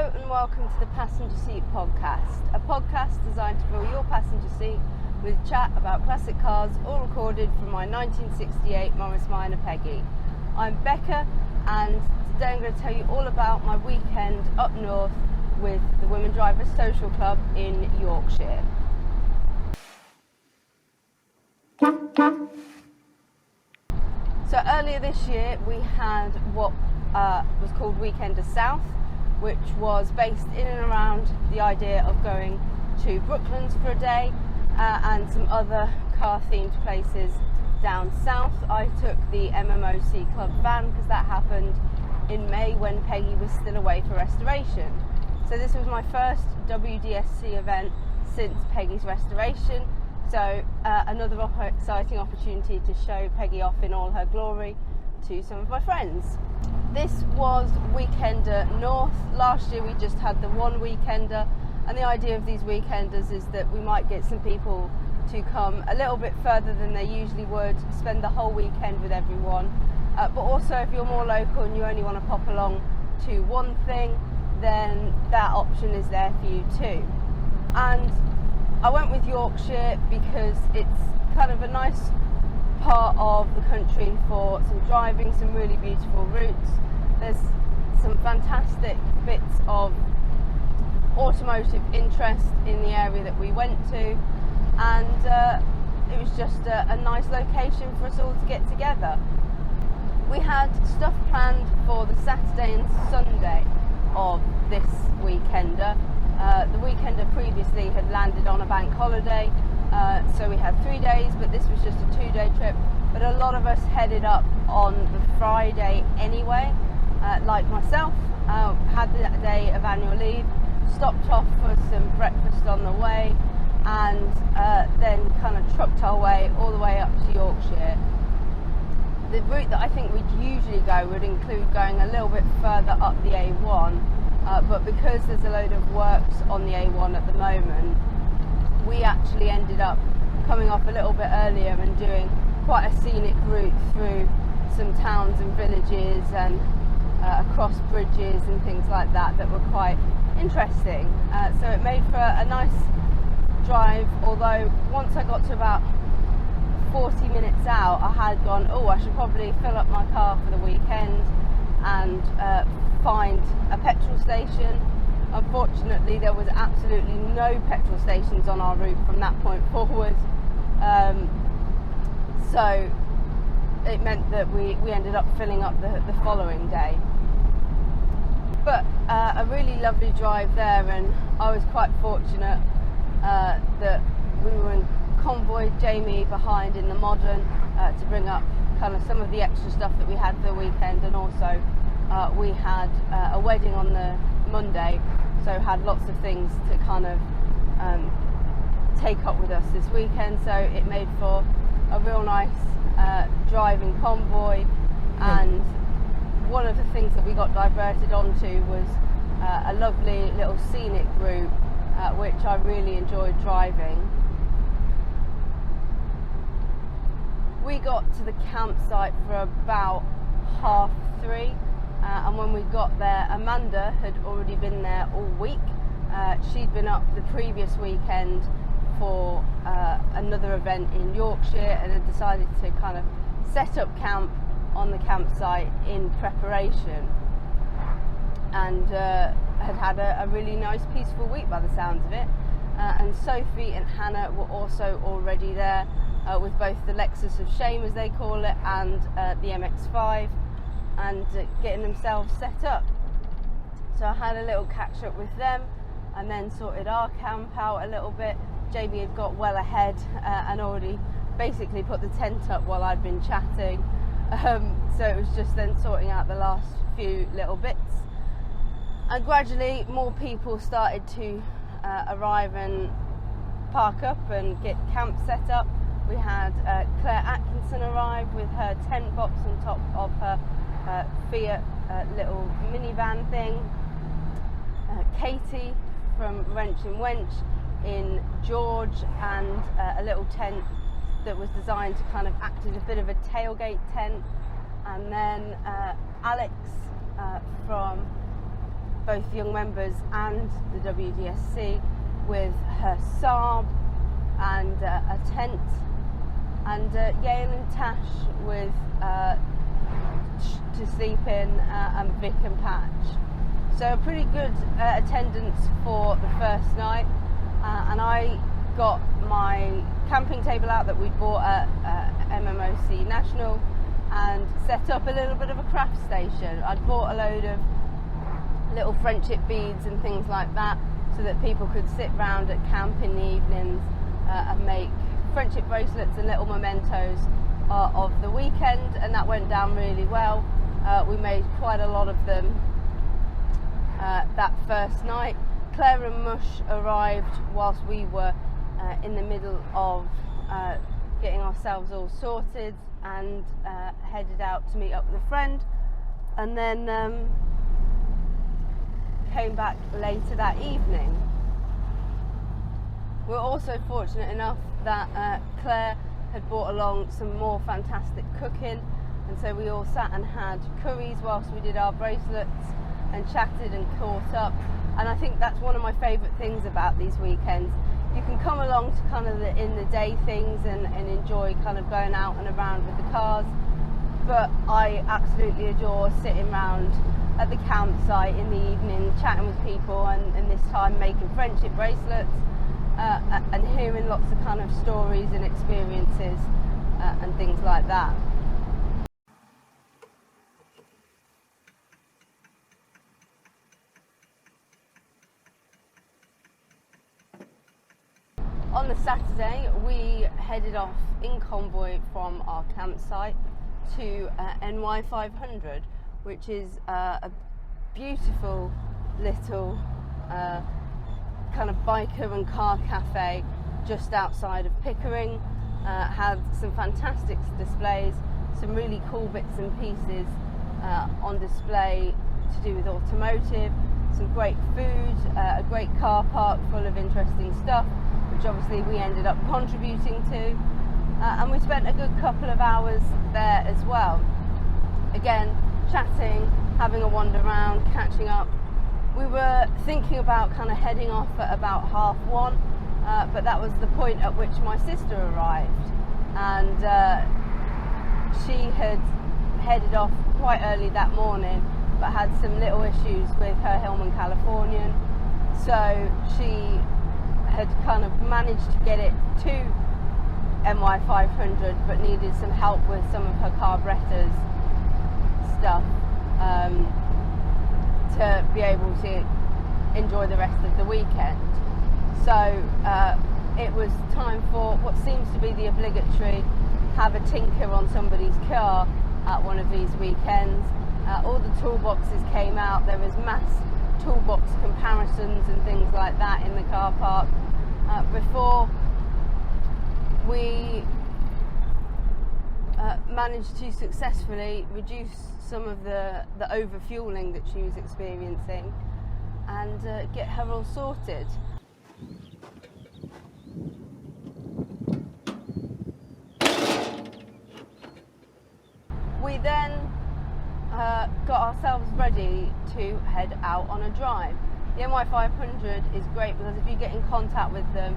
Hello and welcome to the Passenger Seat Podcast, a podcast designed to fill your passenger seat with chat about classic cars, all recorded from my 1968 Morris Minor Peggy. I'm Becca, and today I'm going to tell you all about my weekend up north with the Women Drivers Social Club in Yorkshire. So earlier this year we had what was called Weekender South, which was based in and around the idea of going to Brooklands for a day and some other car themed places down south. I took the MMOC Club van because that happened in May when Peggy was still away for restoration. So this was my first WDSC event since Peggy's restoration. So another exciting opportunity to show Peggy off in all her glory to some of my friends. This was Weekender North. Last year we just had the one weekender, and the idea of these weekenders is that we might get some people to come a little bit further than they usually would, spend the whole weekend with everyone. But also if you're more local and you only want to pop along to one thing, then that option is there for you too. And I went with Yorkshire because it's kind of a nice part of the country for some driving, some really beautiful routes. There's some fantastic bits of automotive interest in the area that we went to, and it was just a nice location for us all to get together. We had stuff planned for the Saturday and Sunday of this weekender. The weekender previously had landed on a bank holiday, so we had 3 days, but this was just a 2-day trip. But a lot of us headed up on the Friday anyway, like myself, had the day of annual leave, stopped off for some breakfast on the way, and then kind of trucked our way all the way up to Yorkshire. The route that I think we'd usually go would include going a little bit further up the A1, but because there's a load of works on the A1 at the moment, we actually ended up coming off a little bit earlier and doing quite a scenic route through some towns and villages and across bridges and things like that were quite interesting. So it made for a nice drive, although once I got to about 40 minutes out, I had gone, I should probably fill up my car for the weekend and find a petrol station. Unfortunately, there was absolutely no petrol stations on our route from that point forward. So it meant that we ended up filling up the following day. But a really lovely drive there, and I was quite fortunate that we were in convoy, Jamie behind in the Modern, to bring up kind of some of the extra stuff that we had for the weekend, and also we had a wedding on the Monday, so had lots of things to kind of take up with us this weekend. So it made for a real nice driving convoy, and one of the things that we got diverted onto was a lovely little scenic route which I really enjoyed driving. We got to the campsite for about 3:30, and when we got there, Amanda had already been there all week. She'd been up the previous weekend for another event in Yorkshire and had decided to kind of set up camp on the campsite in preparation, and had a really nice peaceful week by the sounds of it. And Sophie and Hannah were also already there with both the Lexus of Shame, as they call it, and the MX-5, and getting themselves set up. So I had a little catch up with them and then sorted our camp out a little bit. Jamie had got well ahead and already basically put the tent up while I'd been chatting. So it was just then sorting out the last few little bits. And gradually more people started to arrive and park up and get camp set up. We had Claire Atkinson arrive with her tent box on top of her Fiat little minivan thing. Katie from Wrench and Wench in George, and a little tent that was designed to kind of act as a bit of a tailgate tent. And then Alex from both young members and the WDSC with her Saab and a tent, and Yale and Tash with to sleep in, and Vic and Patch. So a pretty good attendance for the first night, and I got my camping table out that we'd bought at MMOC National and set up a little bit of a craft station. I'd bought a load of little friendship beads and things like that so that people could sit round at camp in the evenings and make friendship bracelets and little mementos of the weekend, and that went down really well. We made quite a lot of them that first night. Claire and Mush arrived whilst we were in the middle of getting ourselves all sorted, and headed out to meet up with a friend, and then came back later that evening. We're also fortunate enough that Claire had brought along some more fantastic cooking, and so we all sat and had curries whilst we did our bracelets and chatted and caught up. And I think that's one of my favourite things about these weekends. You can come along to kind of the in the day things and enjoy kind of going out and around with the cars, but I absolutely adore sitting around at the campsite in the evening chatting with people, and this time making friendship bracelets and hearing lots of kind of stories and experiences and things like that. On the Saturday, we headed off in convoy from our campsite to NY500, which is a beautiful little kind of biker and car cafe just outside of Pickering. Had some fantastic displays, some really cool bits and pieces on display to do with automotive, some great food, a great car park full of interesting stuff, which obviously we ended up contributing to, and we spent a good couple of hours there as well. Again, chatting, having a wander around, catching up. We were thinking about kind of heading off at about 1:30, but that was the point at which my sister arrived, and she had headed off quite early that morning, but had some little issues with her Hillman Californian, so she had kind of managed to get it to NY500, but needed some help with some of her carburetors stuff to be able to enjoy the rest of the weekend. So it was time for what seems to be the obligatory have a tinker on somebody's car at one of these weekends. All the toolboxes came out. There was mass toolbox comparisons and things like that in the car park before we managed to successfully reduce some of the overfueling that she was experiencing and get her all sorted. We then got ourselves ready to head out on a drive. The NY500 is great because if you get in contact with them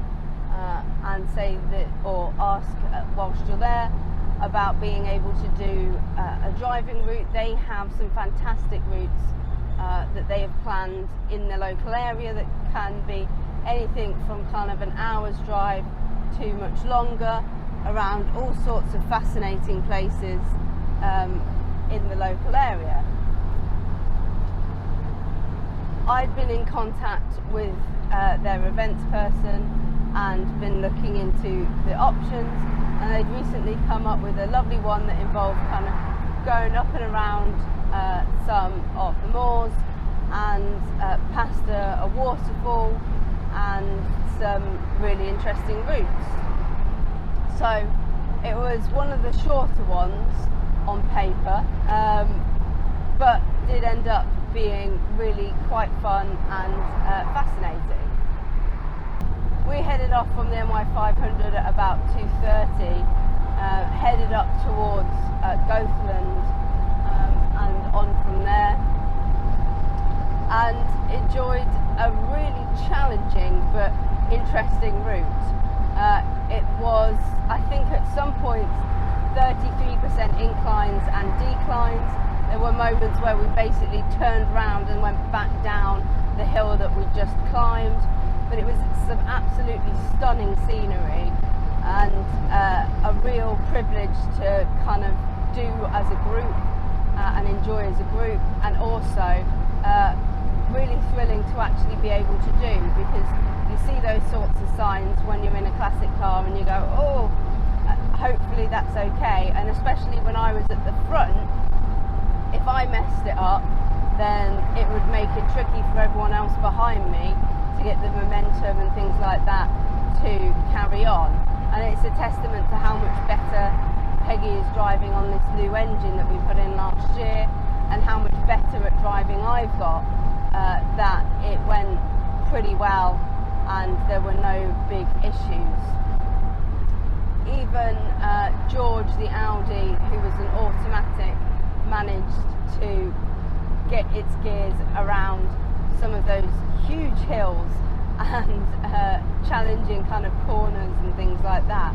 and say that, or ask whilst you're there about being able to do a driving route, they have some fantastic routes that they have planned in the local area that can be anything from kind of an hour's drive to much longer, around all sorts of fascinating places in the local area. I'd been in contact with their events person and been looking into the options, and they'd recently come up with a lovely one that involved kind of going up and around some of the moors and past a waterfall and some really interesting routes. So it was one of the shorter ones on paper, but did end up being really quite fun and fascinating. We headed off from the NY500 at about 2:30, headed up towards Gothland and on from there. and enjoyed a really challenging but interesting route. It was, I think at some points, 33% inclines and declines. There were moments where we basically turned around and went back down the hill that we just climbed, but it was some absolutely stunning scenery and a real privilege to kind of do as a group and enjoy as a group, and also really thrilling to actually be able to do, because you see those sorts of signs when you're in a classic car and you go, oh, hopefully that's okay. And especially when I was at the front, if I messed it up, then it would make it tricky for everyone else behind me to get the momentum and things like that to carry on. And it's a testament to how much better Peggy is driving on this new engine that we put in last year, and how much better at driving I've got, that it went pretty well and there were no big issues. Even George, the Audi, who was an automatic, managed to get its gears around some of those huge hills and challenging kind of corners and things like that.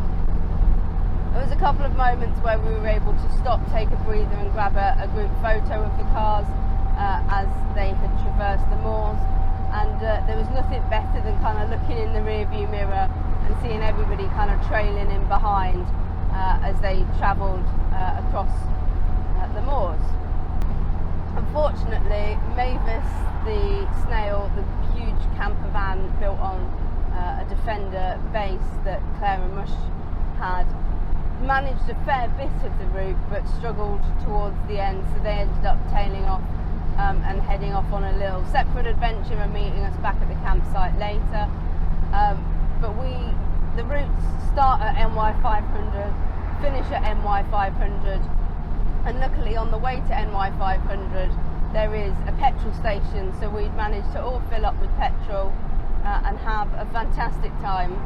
There was a couple of moments where we were able to stop, take a breather and grab a group photo of the cars as they had traversed the moors, and there was nothing better than kind of looking in the rear view mirror and seeing everybody kind of trailing in behind as they travelled across the moors. Unfortunately, Mavis, the snail, the huge camper van built on a Defender base that Claire and Mush had, managed a fair bit of the route but struggled towards the end, so they ended up tailing off and heading off on a little separate adventure and meeting us back at the campsite later. But the routes start at NY500, finish at NY500, and luckily on the way to NY500 there is a petrol station, so we'd managed to all fill up with petrol and have a fantastic time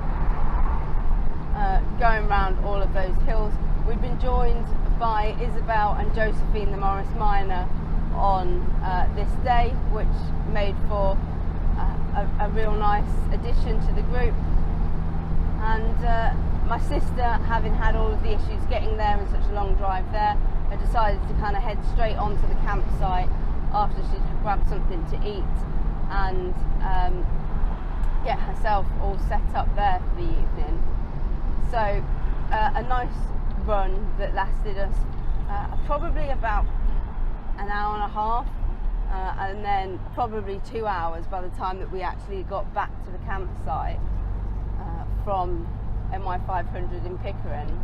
going around all of those hills. We've been joined by Isabel and Josephine, the Morris Minor, on this day, which made for a real nice addition to the group. And my sister, having had all of the issues getting there and such a long drive there, had decided to kind of head straight onto the campsite after she'd grabbed something to eat and get herself all set up there for the evening. So a nice run that lasted us probably about an hour and a half, and then probably 2 hours by the time that we actually got back to the campsite from NY500 in Pickering.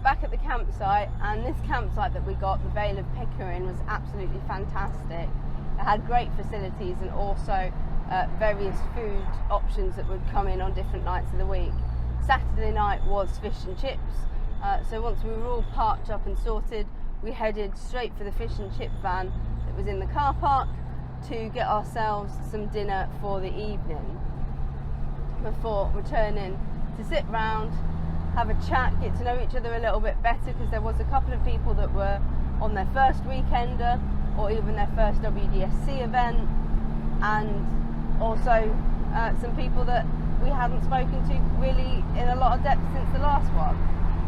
Back at the campsite, and this campsite that we got, the Vale of Pickering, was absolutely fantastic. It had great facilities and also various food options that would come in on different nights of the week. Saturday night was fish and chips, so once we were all parked up and sorted, we headed straight for the fish and chip van that was in the car park to get ourselves some dinner for the evening, before returning to sit round, have a chat, get to know each other a little bit better, because there was a couple of people that were on their first weekender or even their first WDSC event, and also some people that we hadn't spoken to really in a lot of depth since the last one.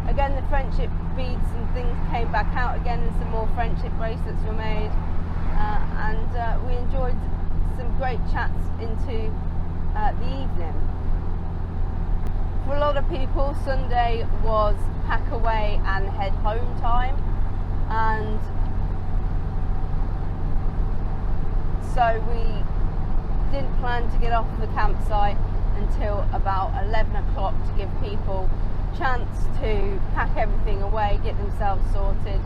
Again, the friendship beads and things came back out again, and some more friendship bracelets were made, and we enjoyed some great chats into the evening. For a lot of people, Sunday was pack away and head home time, and so we didn't plan to get off the campsite until about 11 o'clock to give people chance to pack everything away, get themselves sorted,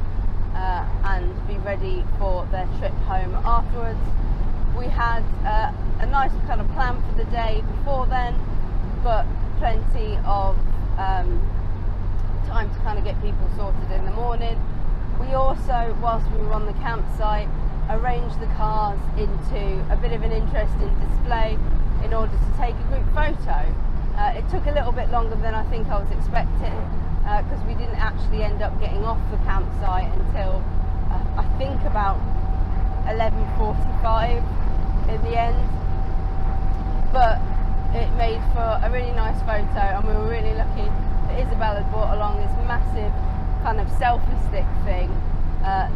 and be ready for their trip home afterwards. We had a nice kind of plan for the day before then, but plenty of time to kind of get people sorted in the morning. We also, whilst we were on the campsite, arranged the cars into a bit of an interesting display in order to take a group photo. It took a little bit longer than I think I was expecting, because we didn't actually end up getting off the campsite until I think about 11:45 in the end, but it made for a really nice photo, and we were really lucky that Isabel had brought along this massive kind of selfie stick thing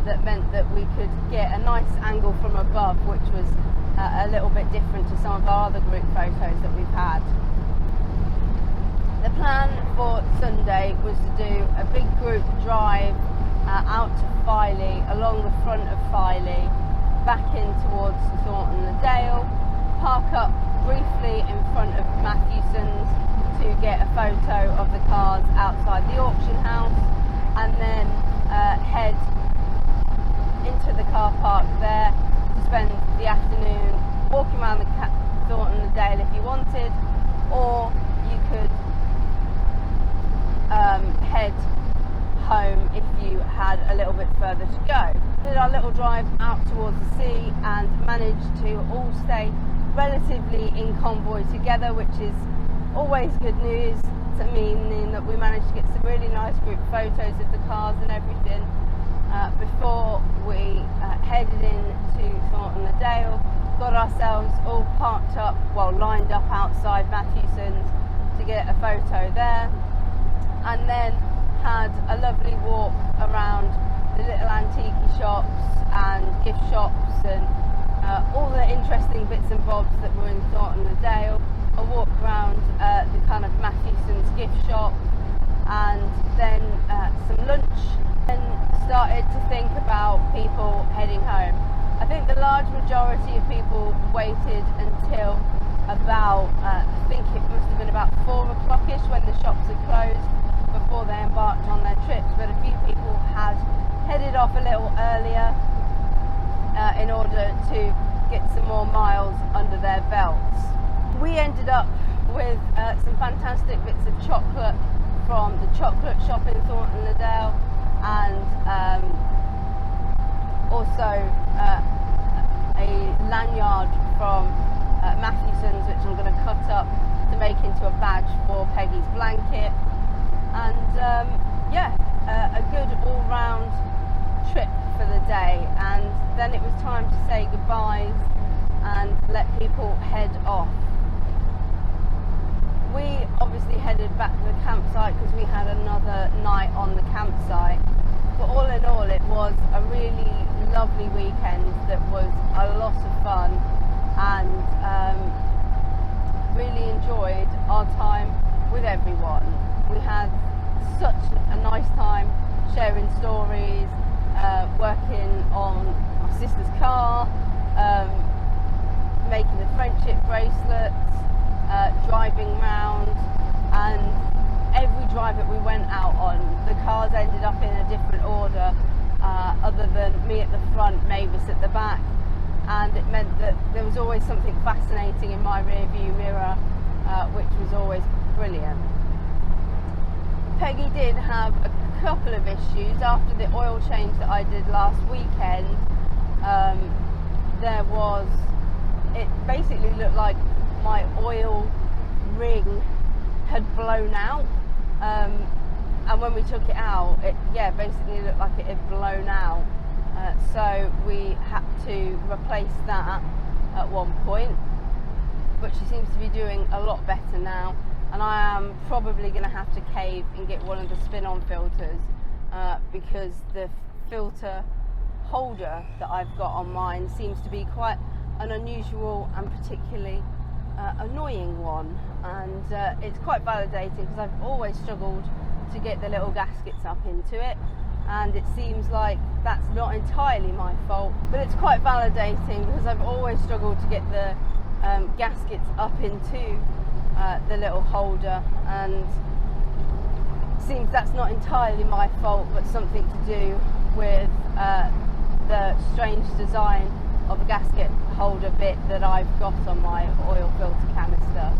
that meant that we could get a nice angle from above, which was a little bit different to some of our other group photos that we've had. The plan for Sunday was to do a big group drive out to Filey, along the front of Filey, back in towards Thornton le Dale, park up briefly in front of Matthewson's to get a photo of the cars outside the auction house, and then head into the car park there to spend the afternoon walking around the Thornton le Dale if you wanted, or you could head home if you had a little bit further to go. We did our little drive out towards the sea and managed to all stay relatively in convoy together, which is always good news, meaning that we managed to get some really nice group photos of the cars and everything before we headed into Thornton le Dale, got ourselves all parked up, lined up outside Matthewson's to get a photo there, and then had a lovely walk around the little antique shops and gift shops and all the interesting bits and bobs that were in Thornton le Dale. A walk around the kind of Matthewson's gift shop, and then some lunch, and started to think about people heading home. I think the large majority of people waited until about, I think it must have been about 4 o'clock-ish when the shops had closed before they embarked on their trips, but a few people had headed off a little earlier in order to get some more miles under their belts. We ended up with some fantastic bits of chocolate from the chocolate shop in Thornton le Dale, and also a lanyard from Matthewson's, which I'm going to cut up to make into a badge for Peggy's blanket. And a good all-round trip for the day, and then it was time to say goodbyes and let people head off. We obviously headed back to the campsite because we had another night on the campsite, but all in all it was a really lovely weekend that was a lot of fun, and really enjoyed our time with everyone. We had such a nice time sharing stories, working on my sister's car, making the friendship bracelets, driving round, and every drive that we went out on, the cars ended up in a different order, other than me at the front, Mavis at the back, and it meant that there was always something fascinating in my rear view mirror, which was always brilliant. Peggy did have a couple of issues after the oil change that I did last weekend. It basically looked like my oil ring had blown out, and when we took it out, it basically looked like it had blown out, so we had to replace that at one point, but she seems to be doing a lot better now, and I am probably going to have to cave and get one of the spin-on filters, because the filter holder that I've got on mine seems to be quite an unusual and particularly annoying one, and it's quite validating because I've always struggled to get the little gaskets up into it, and it seems like that's not entirely my fault, but it's quite validating because I've always struggled to get the gaskets up into the little holder, and it seems that's not entirely my fault, but something to do with the strange design of a gasket holder bit that I've got on my oil filter canister.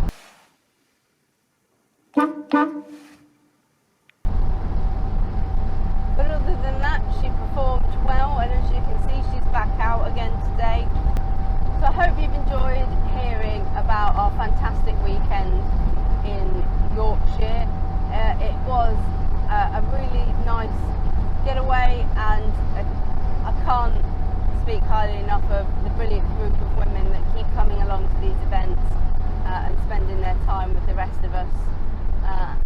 But other than that, she performed well, and as you can see, she's back out again today. So I hope you've enjoyed hearing about our fantastic weekend in Yorkshire. It was really nice getaway, and I can't speak highly enough of the brilliant group of women that keep coming along to these events and spending their time with the rest of us.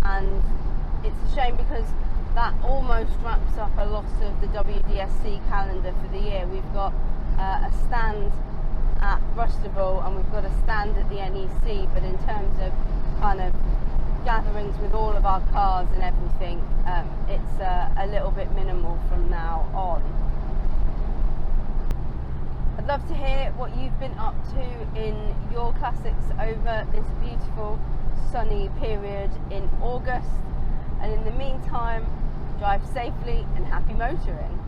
And it's a shame because that almost wraps up a lot of the WDSC calendar for the year. We've got a stand at Rustable and we've got a stand at the NEC, but in terms of kind of gatherings with all of our cars and everything, it's a little bit minimal from now on. I'd love to hear what you've been up to in your classics over this beautiful sunny period in August, and in the meantime, drive safely and happy motoring.